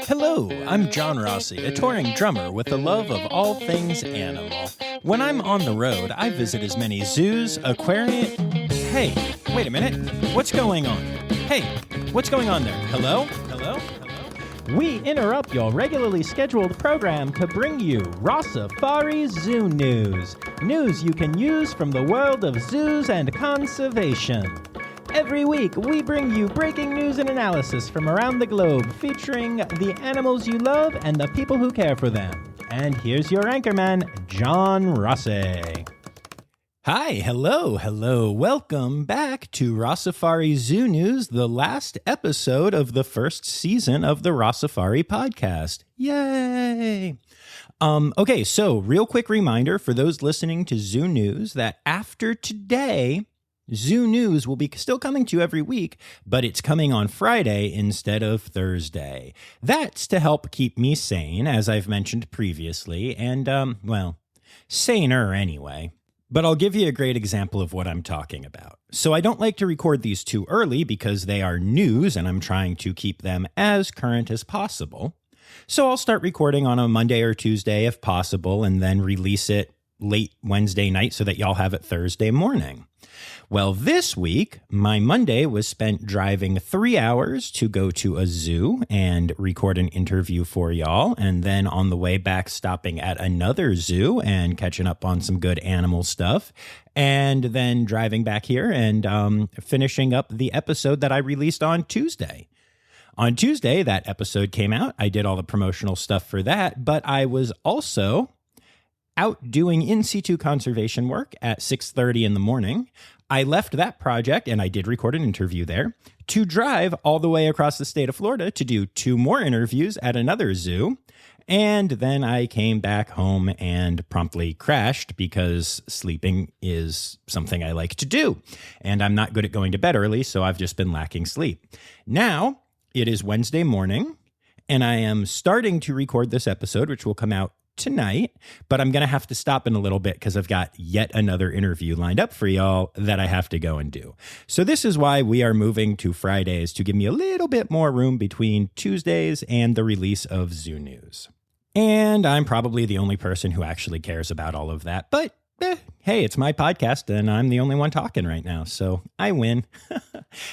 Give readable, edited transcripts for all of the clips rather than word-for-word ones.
Hello, I'm John Rossi, a touring drummer with a love of all things animal. When I'm on the road, I visit as many zoos, aquariums... Hey, wait a minute. What's going on? Hey, what's going on there? Hello? Hello? Hello? We interrupt your regularly scheduled program to bring you Rossifari Zoo News. News you can use from the world of zoos and conservation. Every week, we bring you breaking news and analysis from around the globe, featuring the animals you love and the people who care for them. And here's your anchorman, John Rossi. Hi, hello. Welcome back to Rossifari Zoo News, the last episode of the first season of the Rossifari podcast. Yay! Okay, so real quick reminder for those listening to Zoo News that after today, Zoo News will be still coming to you every week, but it's coming on Friday instead of Thursday. That's to help keep me sane, as I've mentioned previously, and, saner anyway. But I'll give you a great example of what I'm talking about. So I don't like to record these too early because they are news and I'm trying to keep them as current as possible. So I'll start recording on a Monday or Tuesday if possible and then release it late Wednesday night so that y'all have it Thursday morning. Well, this week, my Monday was spent driving 3 hours to go to a zoo and record an interview for y'all. And then on the way back, stopping at another zoo and catching up on some good animal stuff. And then driving back here and finishing up the episode that I released on Tuesday. On Tuesday, that episode came out. I did all the promotional stuff for that, but I was also out doing in situ conservation work at 6:30 in the morning. I left that project, and I did record an interview there, to drive all the way across the state of Florida to do 2 more interviews at another zoo. And then I came back home and promptly crashed because sleeping is something I like to do. And I'm not good at going to bed early, so I've just been lacking sleep. Now, it is Wednesday morning, and I am starting to record this episode, which will come out tonight, but I'm going to have to stop in a little bit because I've got yet another interview lined up for y'all that I have to go and do. So this is why we are moving to Fridays, to give me a little bit more room between Tuesdays and the release of Zoo News. And I'm probably the only person who actually cares about all of that, but hey, it's my podcast and I'm the only one talking right now, so I win.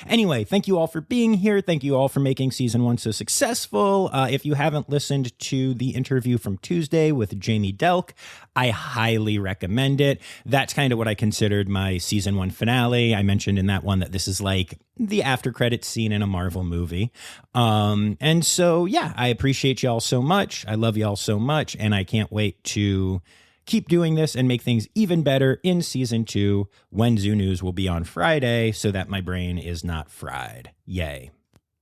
Anyway, thank you all for being here. Thank you all for making season 1 so successful. If you haven't listened to the interview from Tuesday with Jamie Delk, I highly recommend it. That's kind of what I considered my season 1 finale. I mentioned in that one that this is like the after credits scene in a Marvel movie. And so, yeah, I appreciate y'all so much. I love y'all so much, and I can't wait to keep doing this and make things even better in season 2 when Zoo News will be on Friday so that my brain is not fried. Yay.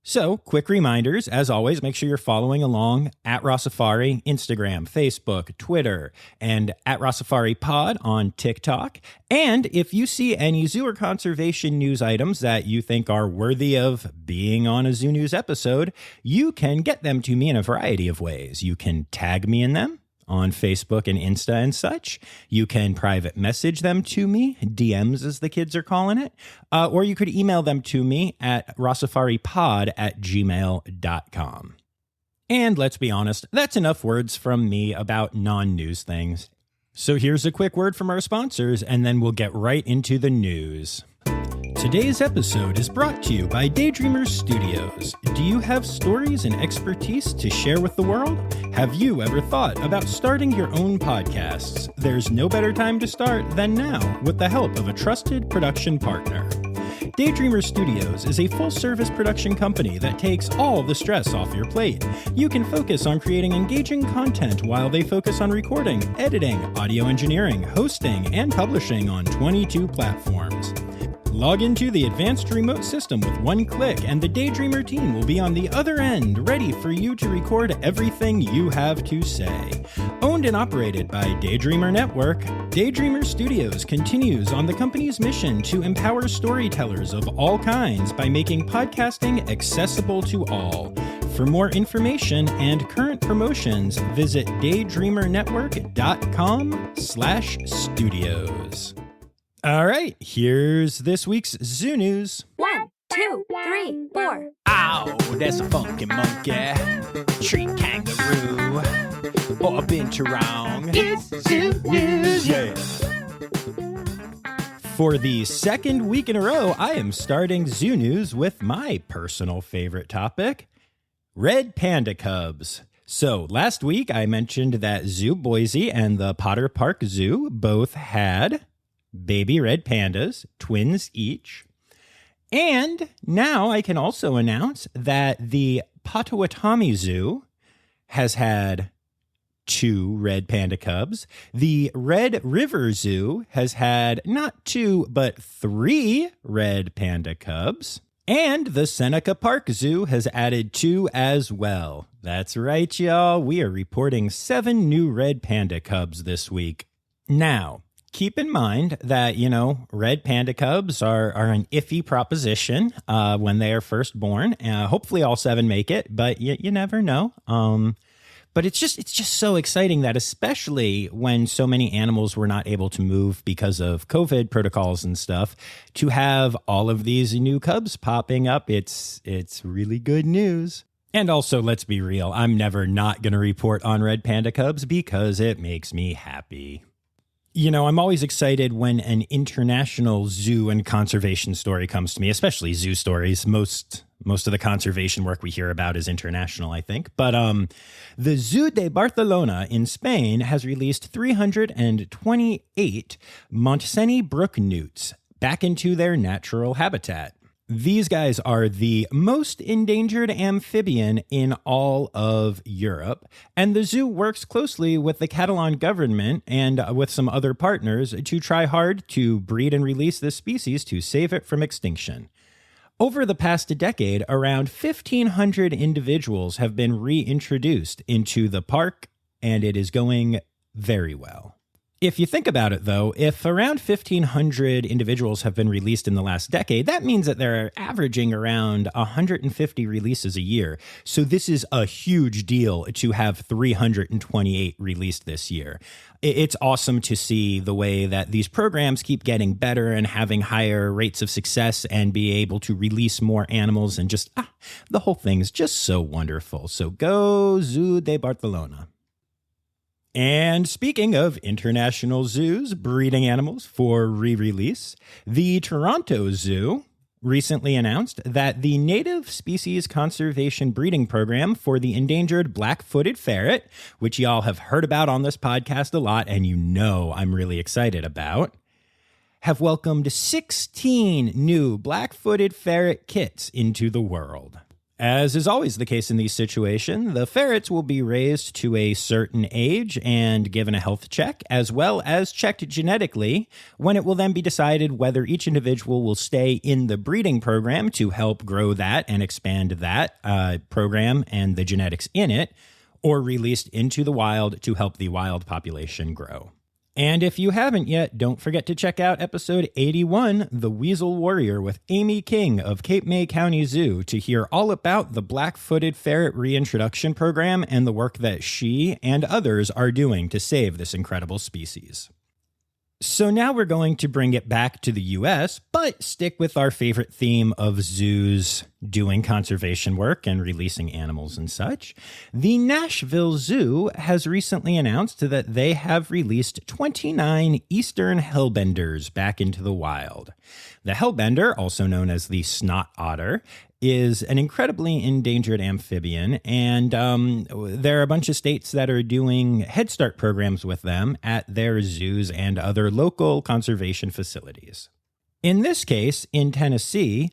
So, quick reminders, as always, make sure you're following along at Rossifari, Instagram, Facebook, Twitter, and at Rossifari Pod on TikTok. And if you see any zoo or conservation news items that you think are worthy of being on a Zoo News episode, you can get them to me in a variety of ways. You can tag me in them on Facebook and Insta and such. You can private message them to me, DMs as the kids are calling it, or you could email them to me at rossifaripod@gmail.com. And let's be honest, that's enough words from me about non-news things. So here's a quick word from our sponsors, and then we'll get right into the news. Today's episode is brought to you by Daydreamer Studios. Do you have stories and expertise to share with the world? Have you ever thought about starting your own podcasts? There's no better time to start than now with the help of a trusted production partner. Daydreamer Studios is a full-service production company that takes all the stress off your plate. You can focus on creating engaging content while they focus on recording, editing, audio engineering, hosting, and publishing on 22 platforms. Log into the advanced remote system with one click, and the Daydreamer team will be on the other end, ready for you to record everything you have to say. Owned and operated by Daydreamer Network, Daydreamer Studios continues on the company's mission to empower storytellers of all kinds by making podcasting accessible to all. For more information and current promotions, visit daydreamernetwork.com/studios. All right, here's this week's Zoo News. 1, 2, 3, 4. Ow, that's a funky monkey. tree kangaroo, or a binturong. It's Zoo News, yeah. For the second week in a row, I am starting Zoo News with my personal favorite topic, red panda cubs. So last week I mentioned that Zoo Boise and the Potter Park Zoo both had baby red pandas, twins each. And now I can also announce that the Potawatomi Zoo has had 2 red panda cubs. The Red River Zoo has had not 2, but 3 red panda cubs. And the Seneca Park Zoo has added 2 as well. That's right, y'all. We are reporting 7 new red panda cubs this week. Now, keep in mind that, red panda cubs are an iffy proposition when they are first born. Hopefully all 7 make it, but you never know. But it's just so exciting that, especially when so many animals were not able to move because of COVID protocols and stuff, to have all of these new cubs popping up, it's really good news. And also, let's be real, I'm never not going to report on red panda cubs because it makes me happy. I'm always excited when an international zoo and conservation story comes to me, especially zoo stories. Most of the conservation work we hear about is international, I think. But the Zoo de Barcelona in Spain has released 328 Montseny brook newts back into their natural habitat. These guys are the most endangered amphibian in all of Europe, and the zoo works closely with the Catalan government and with some other partners to try hard to breed and release this species to save it from extinction. Over the past decade, around 1,500 individuals have been reintroduced into the park, and it is going very well. If you think about it, though, if around 1,500 individuals have been released in the last decade, that means that they're averaging around 150 releases a year. So this is a huge deal to have 328 released this year. It's awesome to see the way that these programs keep getting better and having higher rates of success and be able to release more animals, and just, the whole thing's just so wonderful. So go Zoo de Barcelona. And speaking of international zoos breeding animals for re-release, the Toronto Zoo recently announced that the Native Species Conservation Breeding Program for the endangered black-footed ferret, which y'all have heard about on this podcast a lot and I'm really excited about, have welcomed 16 new black-footed ferret kits into the world. As is always the case in these situations, the ferrets will be raised to a certain age and given a health check, as well as checked genetically, when it will then be decided whether each individual will stay in the breeding program to help grow that and expand that program and the genetics in it, or released into the wild to help the wild population grow. And if you haven't yet, don't forget to check out episode 81, The Weasel Warrior, with Amy King of Cape May County Zoo, to hear all about the black-footed ferret reintroduction program and the work that she and others are doing to save this incredible species. So now we're going to bring it back to the U.S., but stick with our favorite theme of zoos doing conservation work and releasing animals and such. The Nashville Zoo has recently announced that they have released 29 eastern hellbenders back into the wild. The hellbender, also known as the snot otter, is an incredibly endangered amphibian, and there are a bunch of states that are doing Head Start programs with them at their zoos and other local conservation facilities. In this case, in Tennessee,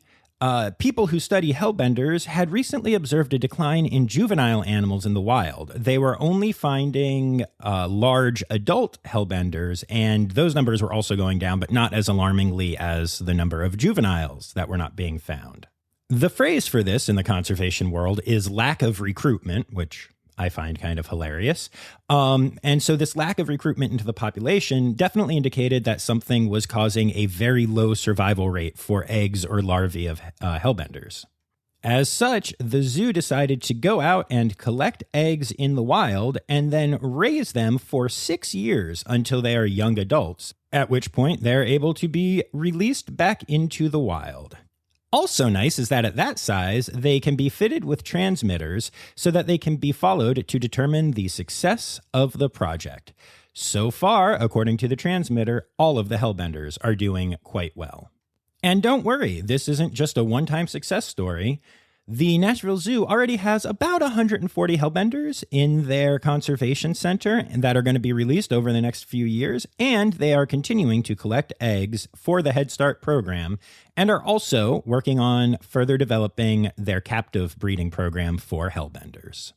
people who study hellbenders had recently observed a decline in juvenile animals in the wild. They were only finding large adult hellbenders, and those numbers were also going down, but not as alarmingly as the number of juveniles that were not being found. The phrase for this in the conservation world is lack of recruitment, which I find kind of hilarious. And so this lack of recruitment into the population definitely indicated that something was causing a very low survival rate for eggs or larvae of hellbenders. As such, the zoo decided to go out and collect eggs in the wild and then raise them for 6 years until they are young adults, at which point they're able to be released back into the wild. Also nice is that at that size, they can be fitted with transmitters so that they can be followed to determine the success of the project. So far, according to the transmitter, all of the hellbenders are doing quite well. And don't worry, this isn't just a one-time success story. The Nashville Zoo already has about 140 hellbenders in their conservation center that are going to be released over the next few years, and they are continuing to collect eggs for the Head Start program and are also working on further developing their captive breeding program for hellbenders.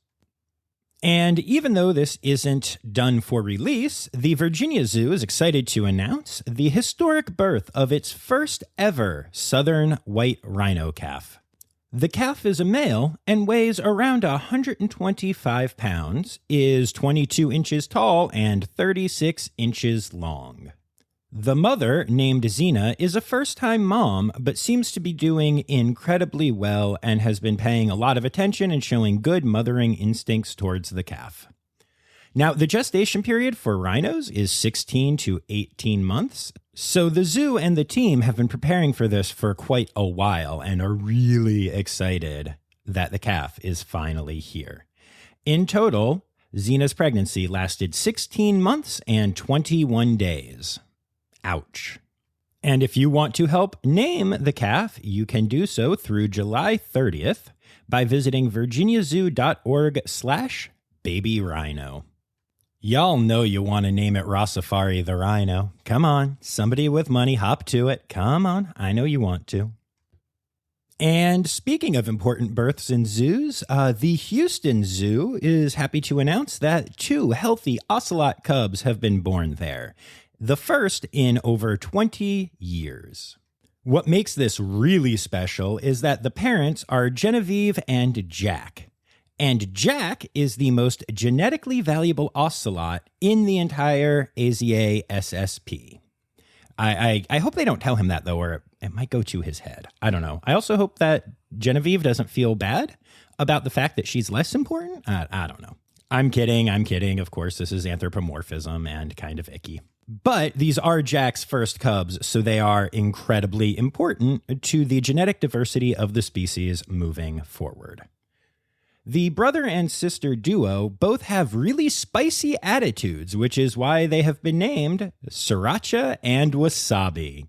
And even though this isn't done for release, the Virginia Zoo is excited to announce the historic birth of its first ever southern white rhino calf. The calf is a male and weighs around 125 pounds, is 22 inches tall, and 36 inches long. The mother, named Xena, is a first-time mom, but seems to be doing incredibly well and has been paying a lot of attention and showing good mothering instincts towards the calf. Now, the gestation period for rhinos is 16 to 18 months, so the zoo and the team have been preparing for this for quite a while and are really excited that the calf is finally here. In total, Xena's pregnancy lasted 16 months and 21 days. Ouch. And if you want to help name the calf, you can do so through July 30th by visiting virginiazoo.org/babyrhino. Y'all know you want to name it Rossifari the Rhino. Come on, somebody with money, hop to it. Come on, I know you want to. And speaking of important births in zoos, the Houston Zoo is happy to announce that 2 healthy ocelot cubs have been born there. The first in over 20 years. What makes this really special is that the parents are Genevieve and Jack. And Jack is the most genetically valuable ocelot in the entire Asiatic SSP. I hope they don't tell him that, though, or it might go to his head. I don't know. I also hope that Genevieve doesn't feel bad about the fact that she's less important. I don't know. I'm kidding. Of course, this is anthropomorphism and kind of icky. But these are Jack's first cubs, so they are incredibly important to the genetic diversity of the species moving forward. The brother and sister duo both have really spicy attitudes, which is why they have been named Sriracha and Wasabi.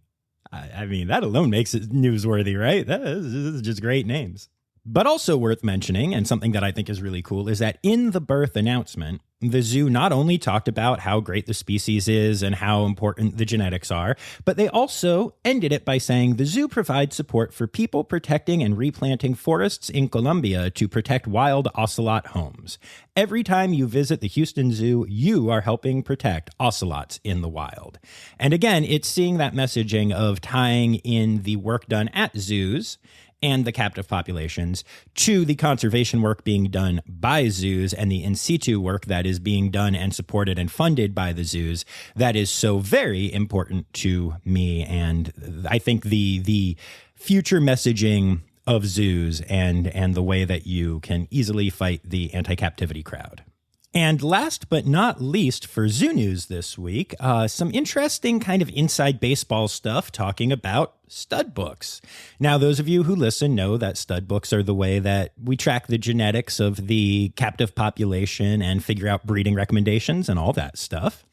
I mean, that alone makes it newsworthy, right? This is just great names. But also worth mentioning, and something that I think is really cool, is that in the birth announcement, the zoo not only talked about how great the species is and how important the genetics are, but they also ended it by saying the zoo provides support for people protecting and replanting forests in Colombia to protect wild ocelot homes. Every time you visit the Houston Zoo, you are helping protect ocelots in the wild. And again, it's seeing that messaging of tying in the work done at zoos and the captive populations to the conservation work being done by zoos and the in situ work that is being done and supported and funded by the zoos. That is so very important to me. And I think the future messaging of zoos and the way that you can easily fight the anti-captivity crowd. And last but not least for Zoo News this week, some interesting kind of inside baseball stuff talking about stud books. Now, those of you who listen know that stud books are the way that we track the genetics of the captive population and figure out breeding recommendations and all that stuff.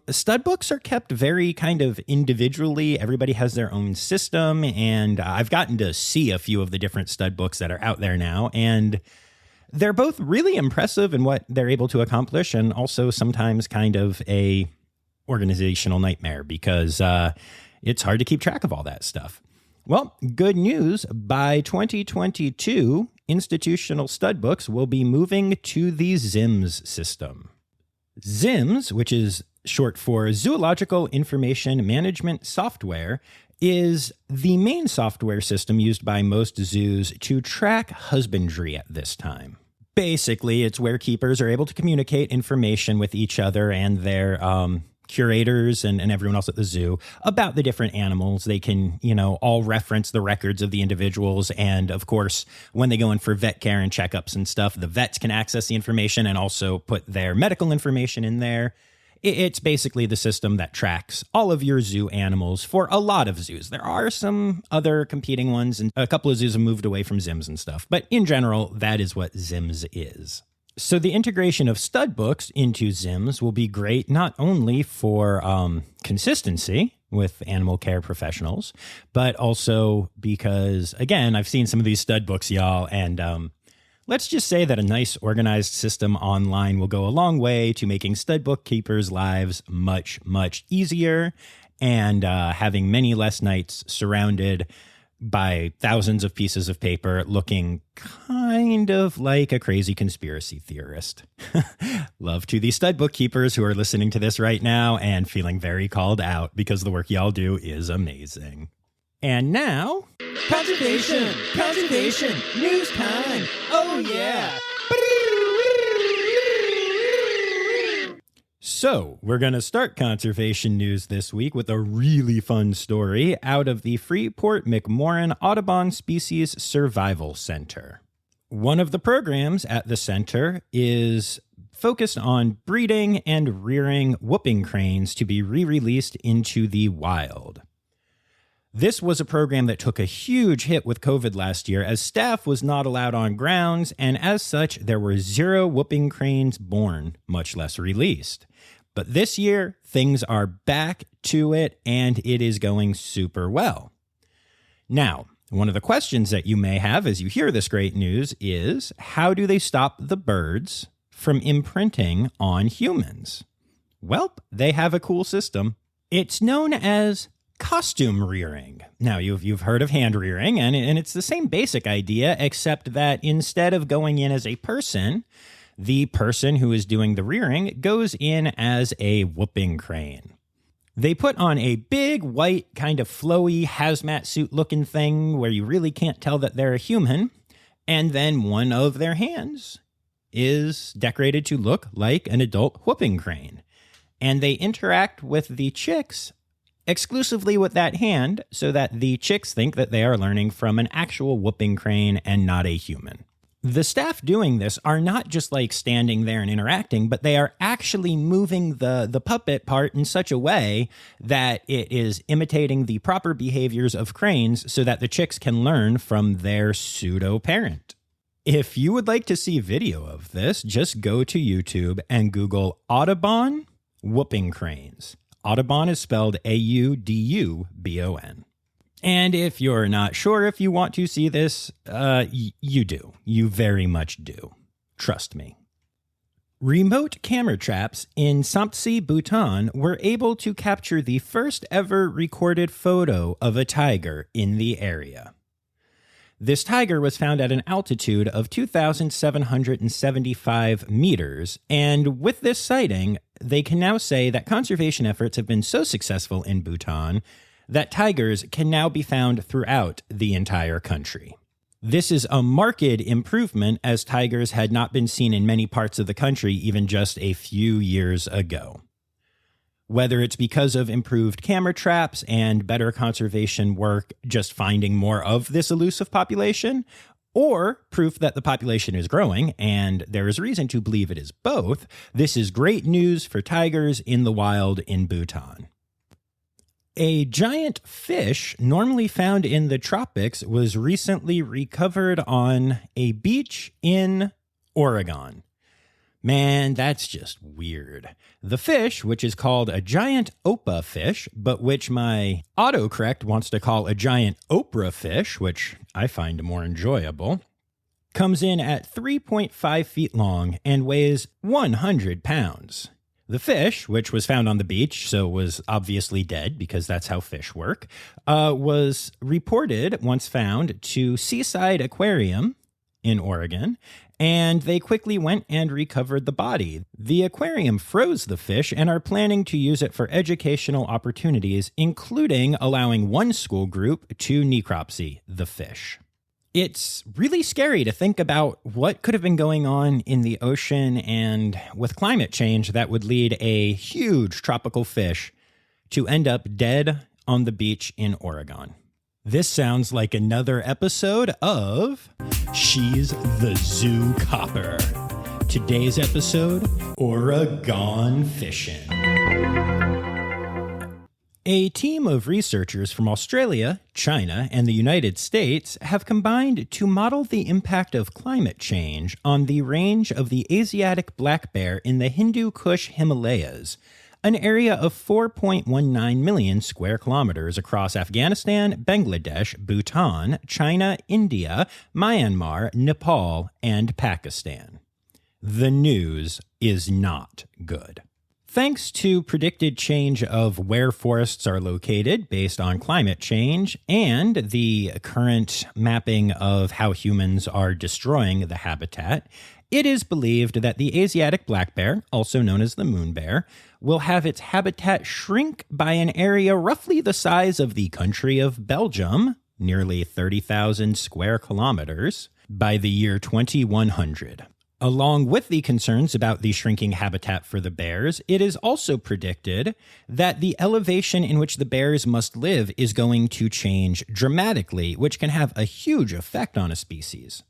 Stud books are kept very kind of individually. Everybody has their own system, and I've gotten to see a few of the different stud books that are out there now, and they're both really impressive in what they're able to accomplish and also sometimes kind of a organizational nightmare because it's hard to keep track of all that stuff. Well, good news. By 2022, institutional stud books will be moving to the ZIMS system. ZIMS, which is short for Zoological Information Management Software, is the main software system used by most zoos to track husbandry at this time. Basically, it's where keepers are able to communicate information with each other and their curators and everyone else at the zoo about the different animals. They can, all reference the records of the individuals. And of course, when they go in for vet care and checkups and stuff, the vets can access the information and also put their medical information in there. It's basically the system that tracks all of your zoo animals for a lot of zoos. There are some other competing ones, and a couple of zoos have moved away from ZIMS and stuff. But in general, that is what ZIMS is. So the integration of stud books into ZIMS will be great not only for consistency with animal care professionals, but also because, again, I've seen some of these stud books, y'all, and let's just say that a nice organized system online will go a long way to making stud book keepers' lives much, much easier and having many less nights surrounded by thousands of pieces of paper looking kind of like a crazy conspiracy theorist. Love to the stud book keepers who are listening to this right now and feeling very called out because the work y'all do is amazing. And now, conservation news time. Oh yeah. So, we're going to start conservation news this week with a really fun story out of the Freeport McMoran Audubon Species Survival Center. One of the programs at the center is focused on breeding and rearing whooping cranes to be re-released into the wild. This was a program that took a huge hit with COVID last year as staff was not allowed on grounds, and as such, there were 0 whooping cranes born, much less released. But this year, things are back to it, and it is going super well. Now, one of the questions that you may have as you hear this great news is, how do they stop the birds from imprinting on humans? Well, they have a cool system. It's known as costume rearing. Now, you've heard of hand rearing, and it's the same basic idea, except that instead of going in as a person, the person who is doing the rearing goes in as a whooping crane. They put on a big, white, kind of flowy hazmat suit looking thing where you really can't tell that they're a human, and then one of their hands is decorated to look like an adult whooping crane. And they interact with the chicks exclusively with that hand so that the chicks think that they are learning from an actual whooping crane and not a human. The staff doing this are not just like standing there and interacting, but they are actually moving the puppet part in such a way that it is imitating the proper behaviors of cranes so that the chicks can learn from their pseudo-parent. If you would like to see video of this, just go to YouTube and Google Audubon whooping cranes. Audubon is spelled Audubon. And if you're not sure if you want to see this, you do. You very much do. Trust me. Remote camera traps in Sampsi, Bhutan were able to capture the first ever recorded photo of a tiger in the area. This tiger was found at an altitude of 2,775 meters, and with this sighting, they can now say that conservation efforts have been so successful in Bhutan that tigers can now be found throughout the entire country. This is a marked improvement as tigers had not been seen in many parts of the country even just a few years ago. Whether it's because of improved camera traps and better conservation work just finding more of this elusive population, or proof that the population is growing, and there is reason to believe it is both, this is great news for tigers in the wild in Bhutan. A giant fish normally found in the tropics was recently recovered on a beach in Oregon. Man, that's just weird. The fish, which is called a giant opah fish, but which my autocorrect wants to call a giant Oprah fish, which I find more enjoyable, comes in at 3.5 feet long and weighs 100 pounds. The fish, which was found on the beach, so was obviously dead because that's how fish work, was reported, once found, to Seaside Aquarium in Oregon, and they quickly went and recovered the body. The aquarium froze the fish and are planning to use it for educational opportunities, including allowing one school group to necropsy the fish. It's really scary to think about what could have been going on in the ocean and with climate change that would lead a huge tropical fish to end up dead on the beach in Oregon. This sounds like another episode of She's the Zoo Copper. Today's episode, Oregon Fishing. A team of researchers from Australia, China, and the United States have combined to model the impact of climate change on the range of the Asiatic black bear in the Hindu Kush Himalayas, an area of 4.19 million square kilometers across Afghanistan, Bangladesh, Bhutan, China, India, Myanmar, Nepal, and Pakistan. The news is not good. Thanks to predicted change of where forests are located based on climate change and the current mapping of how humans are destroying the habitat, it is believed that the Asiatic black bear, also known as the moon bear, will have its habitat shrink by an area roughly the size of the country of Belgium, nearly 30,000 square kilometers, by the year 2100. Along with the concerns about the shrinking habitat for the bears, it is also predicted that the elevation in which the bears must live is going to change dramatically, which can have a huge effect on a species.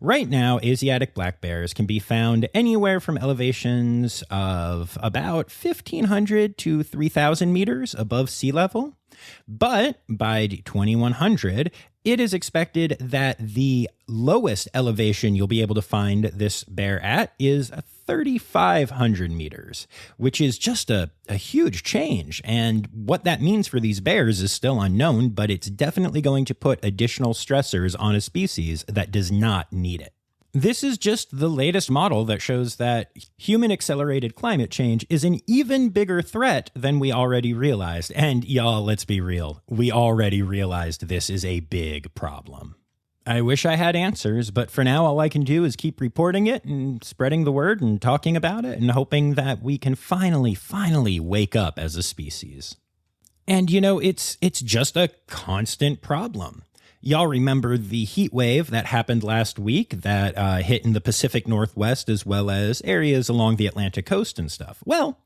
Right now, Asiatic black bears can be found anywhere from elevations of about 1,500 to 3,000 meters above sea level. But by 2100, it is expected that the lowest elevation you'll be able to find this bear at is 3,500 meters, which is just a huge change. And what that means for these bears is still unknown, but it's definitely going to put additional stressors on a species that does not need it. This is just the latest model that shows that human-accelerated climate change is an even bigger threat than we already realized. And y'all, let's be real, we already realized this is a big problem. I wish I had answers, but for now, all I can do is keep reporting it and spreading the word and talking about it and hoping that we can finally wake up as a species. And you know, it's just a constant problem. Y'all remember the heat wave that happened last week that hit in the Pacific Northwest as well as areas along the Atlantic coast and stuff? Well,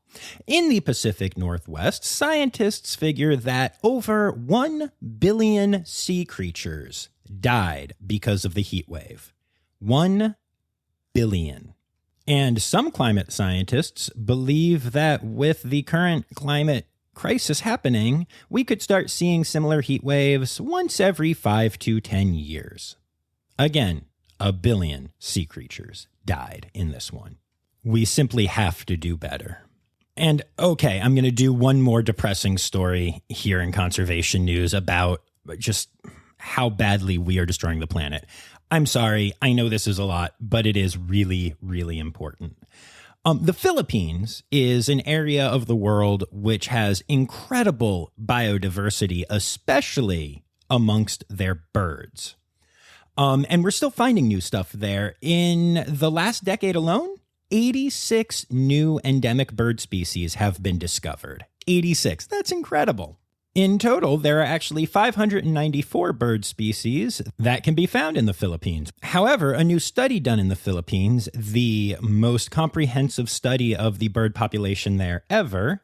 in the Pacific Northwest, scientists figure that over 1 billion sea creatures died because of the heat wave. 1 billion. And some climate scientists believe that with the current climate crisis happening, we could start seeing similar heat waves once every 5 to 10 years. Again, 1 billion sea creatures died in this one. We simply have to do better. And okay, I'm going to do one more depressing story here in conservation news about just how badly we are destroying the planet. I'm sorry, I know this is a lot, but it is really, really important. The Philippines is an area of the world which has incredible biodiversity, especially amongst their birds. And we're still finding new stuff there. In the last decade alone, 86 new endemic bird species have been discovered. 86. That's incredible. In total, there are actually 594 bird species that can be found in the Philippines. However, a new study done in the Philippines, the most comprehensive study of the bird population there ever,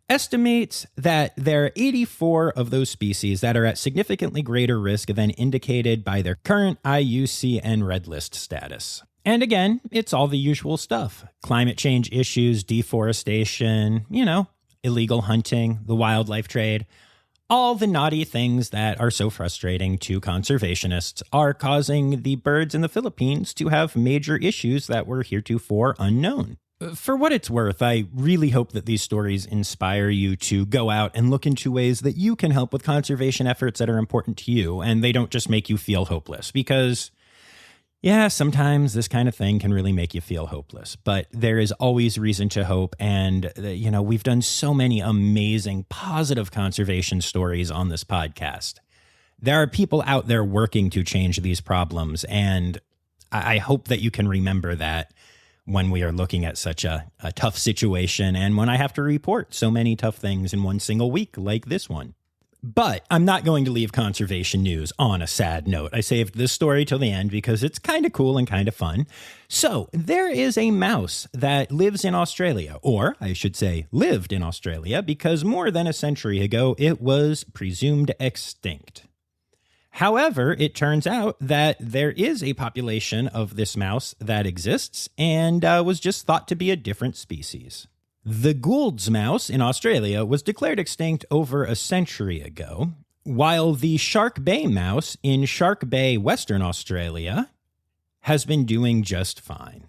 estimates that there are 84 of those species that are at significantly greater risk than indicated by their current IUCN Red List status. And again, it's all the usual stuff. Climate change issues, deforestation, illegal hunting, the wildlife trade, all the naughty things that are so frustrating to conservationists are causing the birds in the Philippines to have major issues that were heretofore unknown. For what it's worth, I really hope that these stories inspire you to go out and look into ways that you can help with conservation efforts that are important to you, and they don't just make you feel hopeless, because yeah, sometimes this kind of thing can really make you feel hopeless, but there is always reason to hope. And, we've done so many amazing, positive conservation stories on this podcast. There are people out there working to change these problems, and I hope that you can remember that when we are looking at such a tough situation and when I have to report so many tough things in one single week like this one. But I'm not going to leave conservation news on a sad note. I saved this story till the end because it's kind of cool and kind of fun. So there is a mouse that lives in Australia, or I should say lived in Australia, because more than a century ago, it was presumed extinct. However, it turns out that there is a population of this mouse that exists and was just thought to be a different species. The Gould's mouse in Australia was declared extinct over a century ago, while the Shark Bay mouse in Shark Bay, Western Australia, has been doing just fine.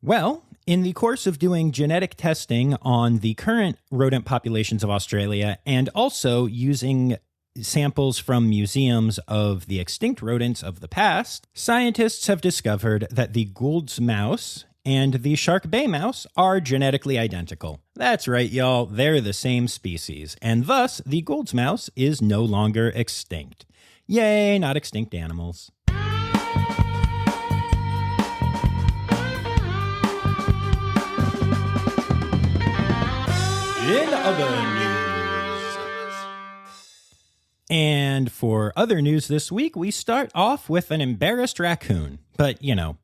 Well, in the course of doing genetic testing on the current rodent populations of Australia and also using samples from museums of the extinct rodents of the past, scientists have discovered that the Gould's mouse and the Shark Bay mouse are genetically identical. That's right, y'all, they're the same species, and thus the Gould's mouse is no longer extinct. Yay, not extinct animals. In other news. And for other news this week, we start off with an embarrassed raccoon. But,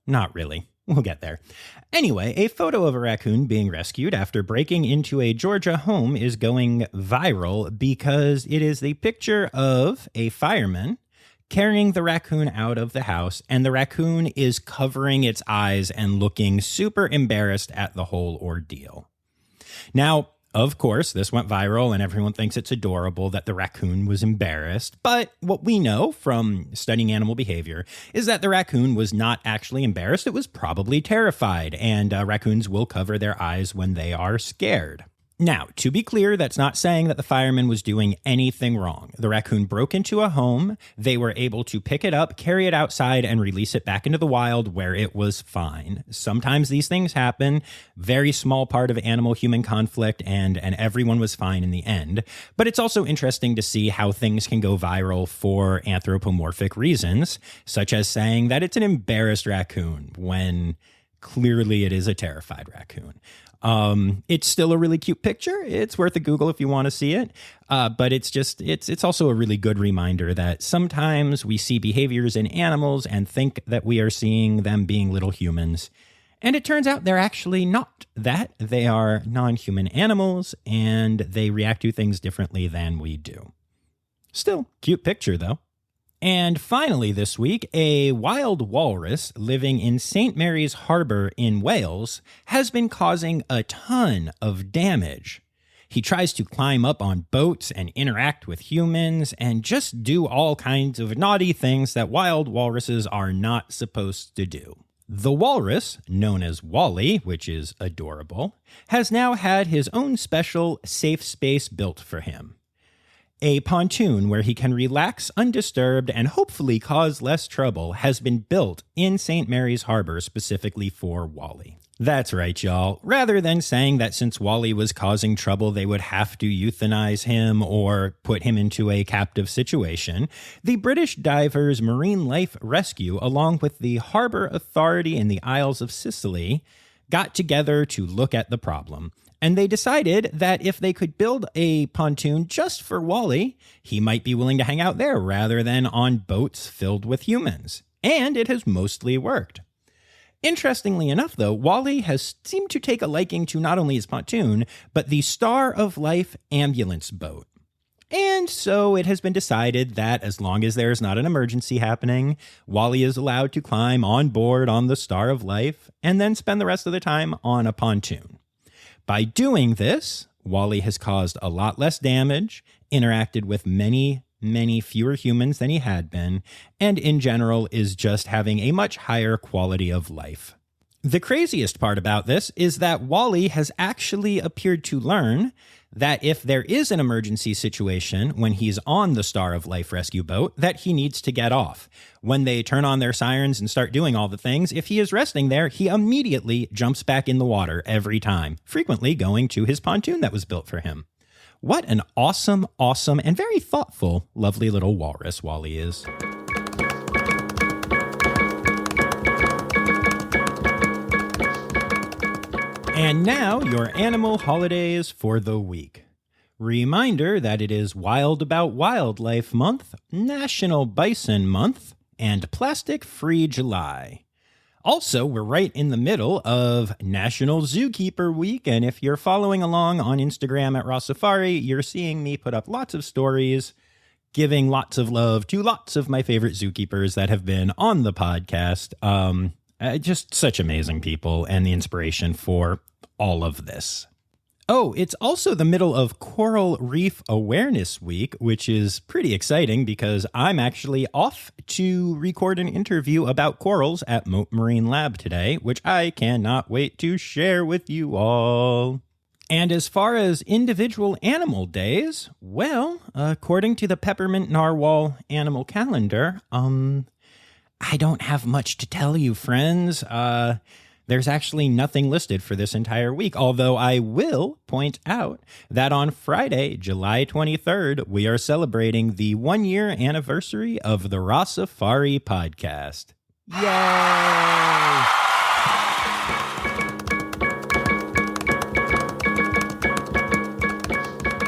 not really. We'll get there. Anyway, a photo of a raccoon being rescued after breaking into a Georgia home is going viral because it is the picture of a fireman carrying the raccoon out of the house, and the raccoon is covering its eyes and looking super embarrassed at the whole ordeal. Now, of course, this went viral and everyone thinks it's adorable that the raccoon was embarrassed. But what we know from studying animal behavior is that the raccoon was not actually embarrassed. It was probably terrified, and raccoons will cover their eyes when they are scared. Now, to be clear, that's not saying that the fireman was doing anything wrong. The raccoon broke into a home. They were able to pick it up, carry it outside, and release it back into the wild where it was fine. Sometimes these things happen. Very small part of animal-human conflict, and everyone was fine in the end. But it's also interesting to see how things can go viral for anthropomorphic reasons, such as saying that it's an embarrassed raccoon when clearly it is a terrified raccoon. It's still a really cute picture. It's worth a Google if you want to see it. But it's also a really good reminder that sometimes we see behaviors in animals and think that we are seeing them being little humans. And it turns out they're actually not that. They are non-human animals and they react to things differently than we do. Still, cute picture though. And finally this week, a wild walrus living in St. Mary's Harbour in Wales has been causing a ton of damage. He tries to climb up on boats and interact with humans and just do all kinds of naughty things that wild walruses are not supposed to do. The walrus, known as Wally, which is adorable, has now had his own special safe space built for him. A pontoon where he can relax undisturbed and hopefully cause less trouble has been built in St. Mary's Harbour specifically for Wally. That's right, y'all. Rather than saying that since Wally was causing trouble, they would have to euthanize him or put him into a captive situation, the British divers Marine Life Rescue, along with the Harbour Authority in the Isles of Sicily, got together to look at the problem. And they decided that if they could build a pontoon just for Wally, he might be willing to hang out there rather than on boats filled with humans. And it has mostly worked. Interestingly enough, though, Wally has seemed to take a liking to not only his pontoon, but the Star of Life ambulance boat. And so it has been decided that as long as there is not an emergency happening, Wally is allowed to climb on board on the Star of Life and then spend the rest of the time on a pontoon. By doing this, Wally has caused a lot less damage, interacted with many fewer humans than he had been, and in general is just having a much higher quality of life. The craziest part about this is that Wally has actually appeared to learn that if there is an emergency situation when he's on the Star of Life rescue boat, that he needs to get off. When they turn on their sirens and start doing all the things, if he is resting there, he immediately jumps back in the water every time, frequently going to his pontoon that was built for him. What an awesome, and very thoughtful, lovely little walrus Wally is. And now, your animal holidays for the week. Reminder that it is Wild About Wildlife Month, National Bison Month, and Plastic Free July. Also, we're right in the middle of National Zookeeper Week, and if you're following along on Instagram at Rossifari, you're seeing me put up lots of stories giving lots of love to lots of my favorite zookeepers that have been on the podcast. Just such amazing people and the inspiration for all of this. Oh, it's also the middle of Coral Reef Awareness Week, which is pretty exciting because I'm actually off to record an interview about corals at Mote Marine Lab today, which I cannot wait to share with you all. And as far as individual animal days, well, according to the Peppermint Narwhal Animal Calendar, I don't have much to tell you, friends. There's actually nothing listed for this entire week, although I will point out that on Friday, July 23rd, we are celebrating the 1-year anniversary of the Rossifari podcast. Yay!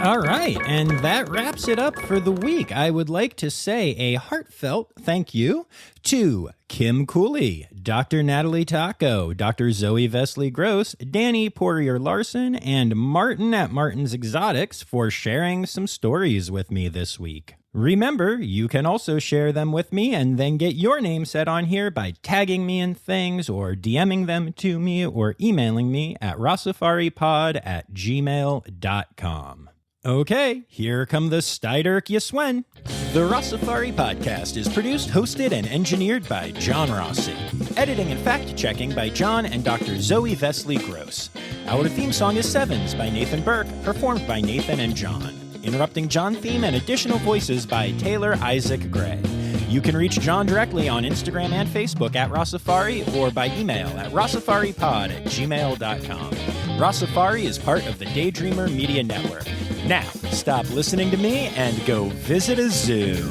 All right, and that wraps it up for the week. I would like to say a heartfelt thank you to Kim Cooley, Dr. Natalie Taco, Dr. Zoe Vesley-Gross, Danny Poirier-Larson, and Martin at Martin's Exotics for sharing some stories with me this week. Remember, you can also share them with me and then get your name said on here by tagging me in things or DMing them to me or emailing me at rossifaripod@gmail.com. Okay, here come the Steiderk Yaswen. The Rossifari podcast is produced, hosted, and engineered by John Rossi. Editing and fact-checking by John and Dr. Zoe Vesley-Gross. Our theme song is Sevens by Nathan Burke, performed by Nathan and John. Interrupting John theme and additional voices by Taylor Isaac Gray. You can reach John directly on Instagram and Facebook at Rossifari or by email at rossifaripod@gmail.com. Rossifari is part of the Daydreamer Media Network. Now, stop listening to me and go visit a zoo.